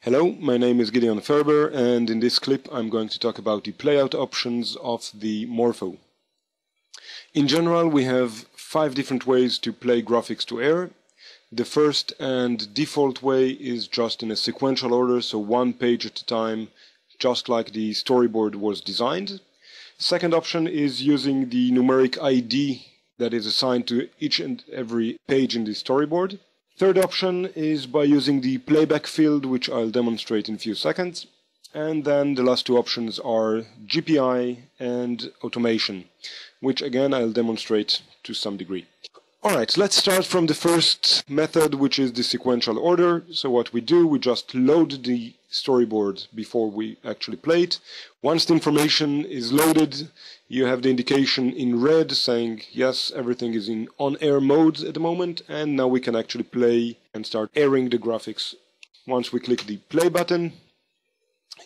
Hello, my name is Gideon Ferber, and in this clip I'm going to talk about the playout options of the Morpho. In general, we have 5 different ways to play graphics to air. The first and default way is just in a sequential order, so one page at a time, just like the storyboard was designed. Second option is using the numeric ID that is assigned to each and every page in the storyboard. Third option is by using the playback field, which I'll demonstrate in a few seconds. And then the last 2 options are GPI and automation, which again I'll demonstrate to some degree. Alright, let's start from the first method, which is the sequential order. So what we do, we just load the storyboard before we actually play it. Once the information is loaded, you have the indication in red saying yes, everything is in on-air mode at the moment, and now we can actually play and start airing the graphics. Once we click the play button,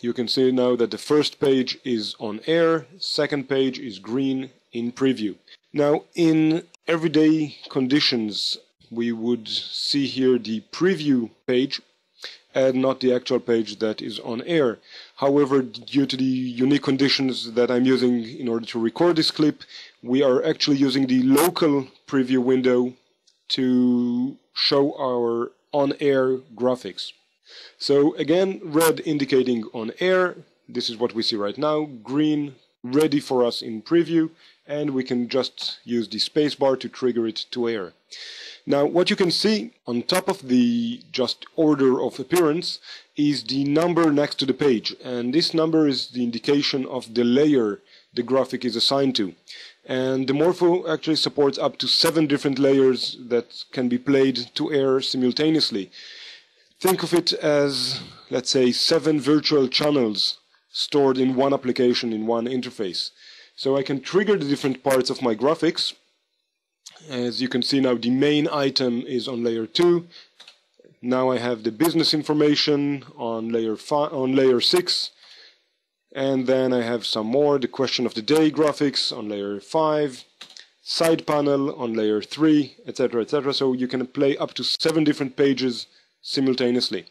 you can see now that the first page is on air, second page is green in preview. Now in everyday conditions we would see here the preview page and not the actual page that is on air. However, due to the unique conditions that I'm using in order to record this clip, we are actually using the local preview window to show our on-air graphics. So again, red indicating on air, this is what we see right now, green ready for us in preview, and we can just use the spacebar to trigger it to air. Now what you can see on top of the just order of appearance is the number next to the page, and this number is the indication of the layer the graphic is assigned to. And the Morpho actually supports up to 7 different layers that can be played to air simultaneously. Think of it as, let's say, 7 virtual channels stored in one application, in one interface. So I can trigger the different parts of my graphics. As you can see now, the main item is on layer 2. Now I have the business information on layer 6. And then I have some more, the question of the day graphics on layer 5. Side panel on layer 3, etc., etc. So you can play up to 7 different pages simultaneously.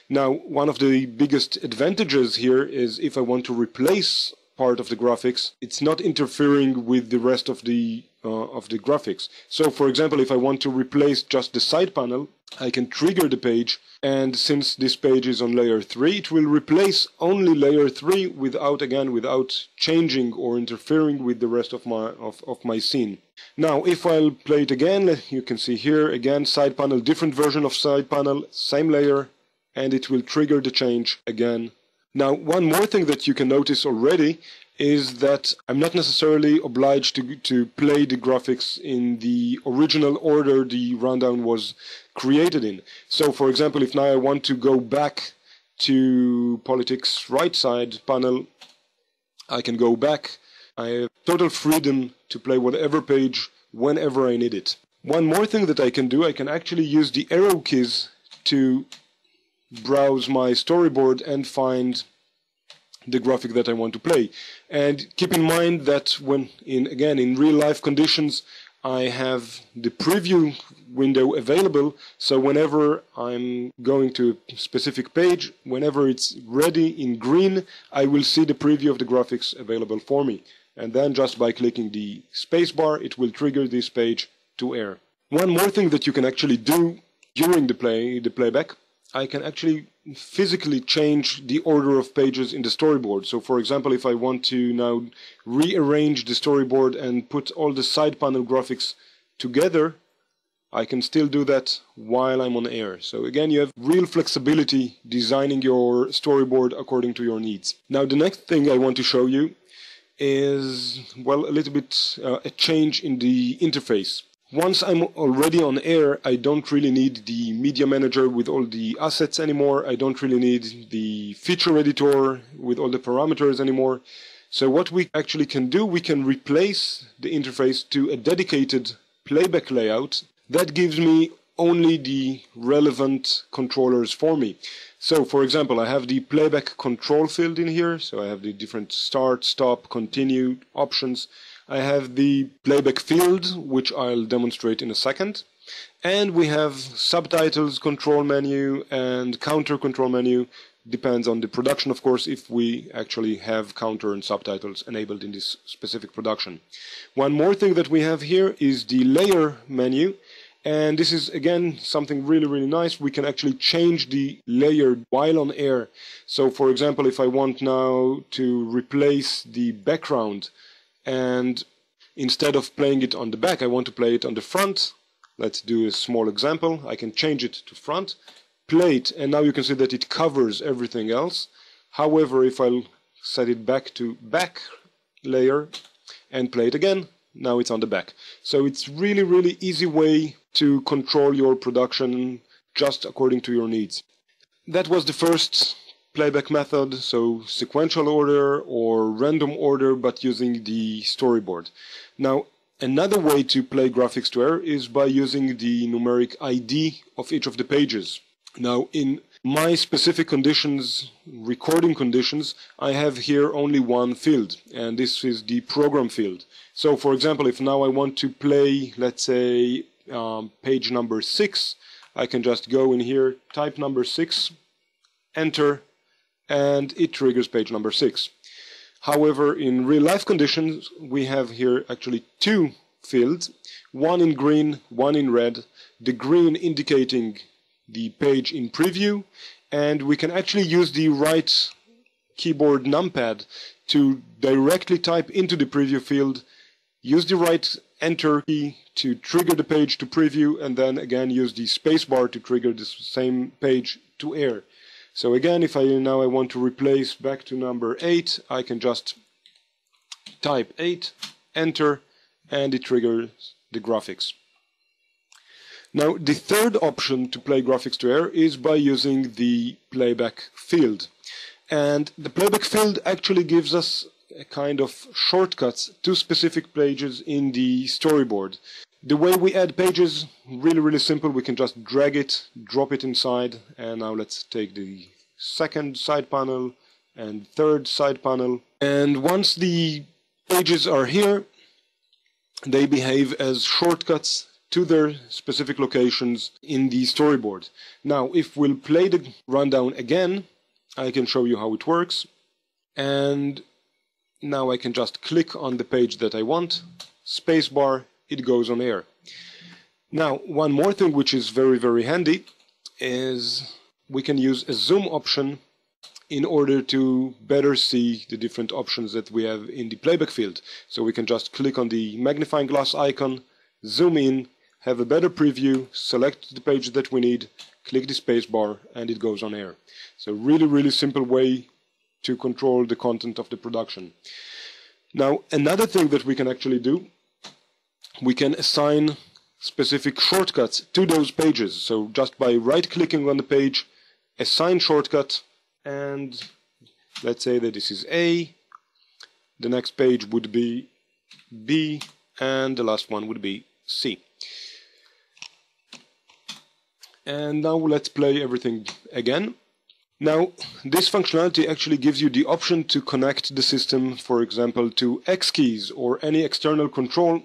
Now, one of the biggest advantages here is if I want to replace part of the graphics, it's not interfering with the rest of the graphics. So, for example, if I want to replace just the side panel, I can trigger the page, and since this page is on layer 3, it will replace only layer 3 without changing or interfering with the rest of my scene. Now, if I'll play it again, you can see here again side panel, different version of side panel, same layer, and it will trigger the change again. Now, one more thing that you can notice already is that I'm not necessarily obliged to play the graphics in the original order the rundown was created in. So, for example, if now I want to go back to politics right side panel, I can go back. I have total freedom to play whatever page whenever I need it. One more thing that I can do, I can actually use the arrow keys to browse my storyboard and find the graphic that I want to play. And keep in mind that when in real life conditions I have the preview window available, so whenever I'm going to a specific page, whenever it's ready in green, I will see the preview of the graphics available for me. And then just by clicking the spacebar, it will trigger this page to air. One more thing that you can actually do during the playback, I can actually physically change the order of pages in the storyboard. So for example, if I want to now rearrange the storyboard and put all the side panel graphics together, I can still do that while I'm on air. So again, you have real flexibility designing your storyboard according to your needs. Now the next thing I want to show you is, well, a little bit a change in the interface. Once I'm already on air, I don't really need the media manager with all the assets anymore. I don't really need the feature editor with all the parameters anymore. So what we actually can do, we can replace the interface to a dedicated playback layout that gives me only the relevant controllers for me. So for example, I have the playback control field in here. So I have the different start, stop, continue options. I have the playback field, which I'll demonstrate in a second. And we have subtitles control menu and counter control menu. Depends on the production, of course, if we actually have counter and subtitles enabled in this specific production. One more thing that we have here is the layer menu. And this is, again, something really, really nice. We can actually change the layer while on air. So, for example, if I want now to replace the background, and instead of playing it on the back, I want to play it on the front. Let's do a small example. I can change it to front, play it, and now you can see that it covers everything else. However, if I'll set it back to back layer and play it again, now it's on the back. So it's really, really easy way to control your production just according to your needs. That was the first playback method, so sequential order or random order, but using the storyboard. Now, another way to play graphics to air is by using the numeric ID of each of the pages. Now, in my specific conditions, recording conditions, I have here only one field, and this is the program field. So, for example, if now I want to play, let's say, page number 6, I can just go in here, type number 6, enter, and it triggers page number 6. However, in real-life conditions, we have here actually two fields, one in green, one in red, the green indicating the page in preview, and we can actually use the right keyboard numpad to directly type into the preview field, use the right enter key to trigger the page to preview, and then again use the spacebar to trigger the same page to air. So again, if I want to replace back to number 8, I can just type 8, enter, and it triggers the graphics. Now, the third option to play graphics to air is by using the playback field. And the playback field actually gives us a kind of shortcuts to specific pages in the storyboard. The way we add pages, really, really simple. We can just drag it, drop it inside, and now let's take the second side panel and third side panel. And once the pages are here, they behave as shortcuts to their specific locations in the storyboard. Now, if we'll play the rundown again, I can show you how it works. And now I can just click on the page that I want, spacebar, it goes on air. Now, one more thing which is very, very handy is we can use a zoom option in order to better see the different options that we have in the playback field. So we can just click on the magnifying glass icon, zoom in, have a better preview, select the page that we need, click the spacebar, and it goes on air. So really, really simple way to control the content of the production. Now, another thing that we can actually do, we can assign specific shortcuts to those pages. So just by right-clicking on the page, assign shortcut, and let's say that this is A, the next page would be B, and the last one would be C. And now let's play everything again. Now, this functionality actually gives you the option to connect the system, for example, to X keys or any external control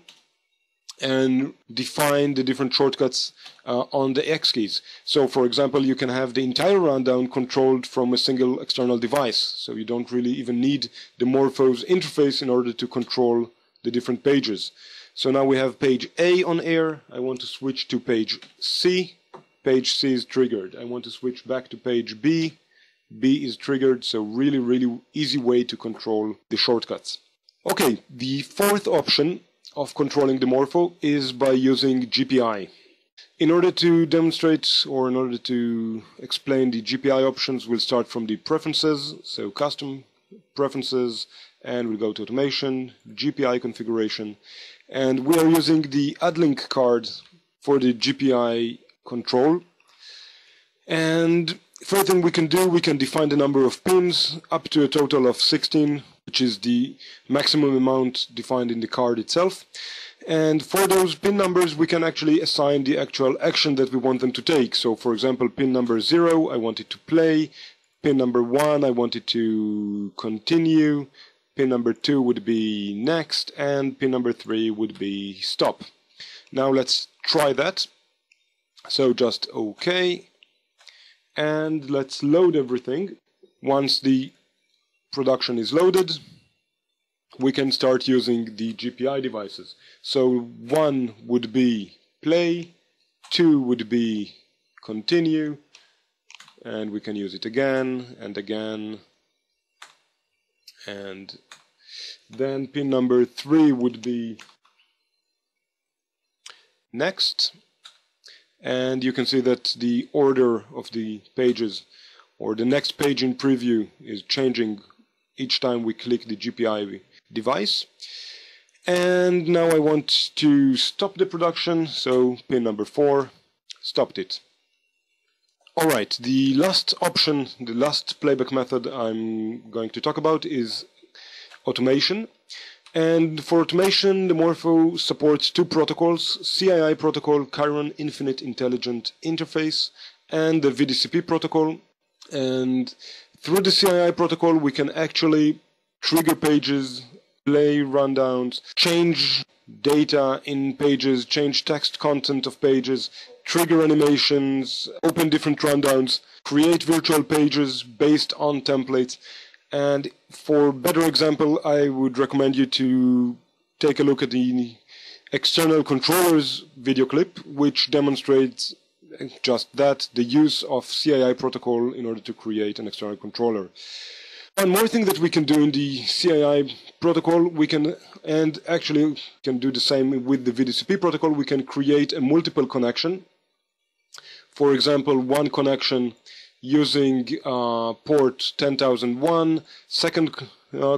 and define the different shortcuts on the X keys. So, for example, you can have the entire rundown controlled from a single external device. So you don't really even need the Morpho's interface in order to control the different pages. So now we have page A on air. I want to switch to page C. Page C is triggered. I want to switch back to page B. B is triggered. So really, really easy way to control the shortcuts. Okay, the fourth option of controlling the Morpho is by using GPI. In order to demonstrate or in order to explain the GPI options, we'll start from the preferences, so custom preferences, and we'll go to automation, GPI configuration, and we are using the AddLink card for the GPI control. And first thing we can do, we can define the number of pins up to a total of 16, which is the maximum amount defined in the card itself. And for those pin numbers, we can actually assign the actual action that we want them to take. So, for example, pin number 0, I want it to play. Pin number 1, I want it to continue. Pin number 2 would be next. And pin number 3 would be stop. Now let's try that. So just OK, and let's load everything. Once the production is loaded, we can start using the GPI devices. So 1 would be play, 2 would be continue, and we can use it again and again. And then pin number 3 would be next. And you can see that the order of the pages, or the next page in preview, is changing each time we click the GPI device. And now I want to stop the production, so pin number 4, stopped it. Alright, the last option, the last playback method I'm going to talk about is automation. And for automation, the Morpho supports 2 protocols: CII protocol, Chiron Infinite Intelligent Interface, and the VDCP protocol. And through the CII protocol, we can actually trigger pages, play rundowns, change data in pages, change text content of pages, trigger animations, open different rundowns, create virtual pages based on templates. And for better example, I would recommend you to take a look at the external controllers video clip, which demonstrates just that, the use of CII protocol in order to create an external controller. One more thing that we can do in the CII protocol, we can, and actually can do the same with the VDCP protocol, we can create a multiple connection. For example, one connection using port 10001, second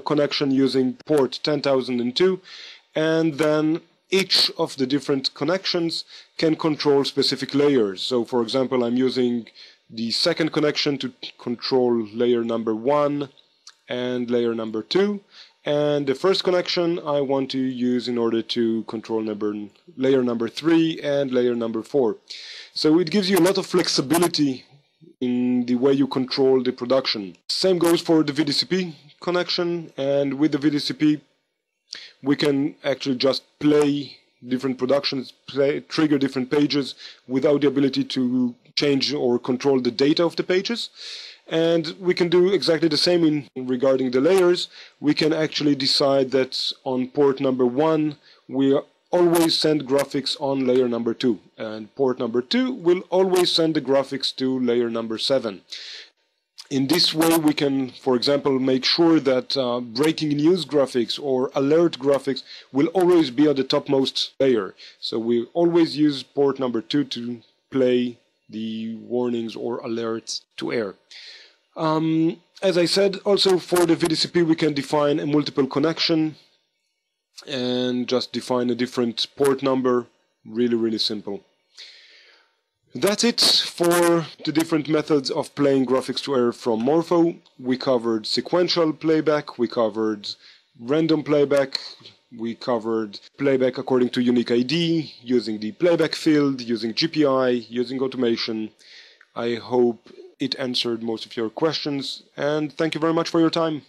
connection using port 10002, and then each of the different connections can control specific layers. So for example, I'm using the second connection to control layer number 1 and layer number 2, and the first connection I want to use in order to control layer number 3 and layer number 4. So it gives you a lot of flexibility in the way you control the production. Same goes for the VDCP connection, and with the VDCP we can actually just play different productions, trigger different pages without the ability to change or control the data of the pages. And we can do exactly the same regarding the layers. We can actually decide that on port number 1 we always send graphics on layer number 2, and port number 2 will always send the graphics to layer number 7. In this way we can, for example, make sure that breaking news graphics or alert graphics will always be at the topmost layer. So we always use port number 2 to play the warnings or alerts to air. As I said, also for the VDCP we can define a multiple connection and just define a different port number. Really simple. That's it for the different methods of playing graphics to air from Morpho. We covered sequential playback, we covered random playback, we covered playback according to unique ID, using the playback field, using GPI, using automation. I hope it answered most of your questions, and thank you very much for your time.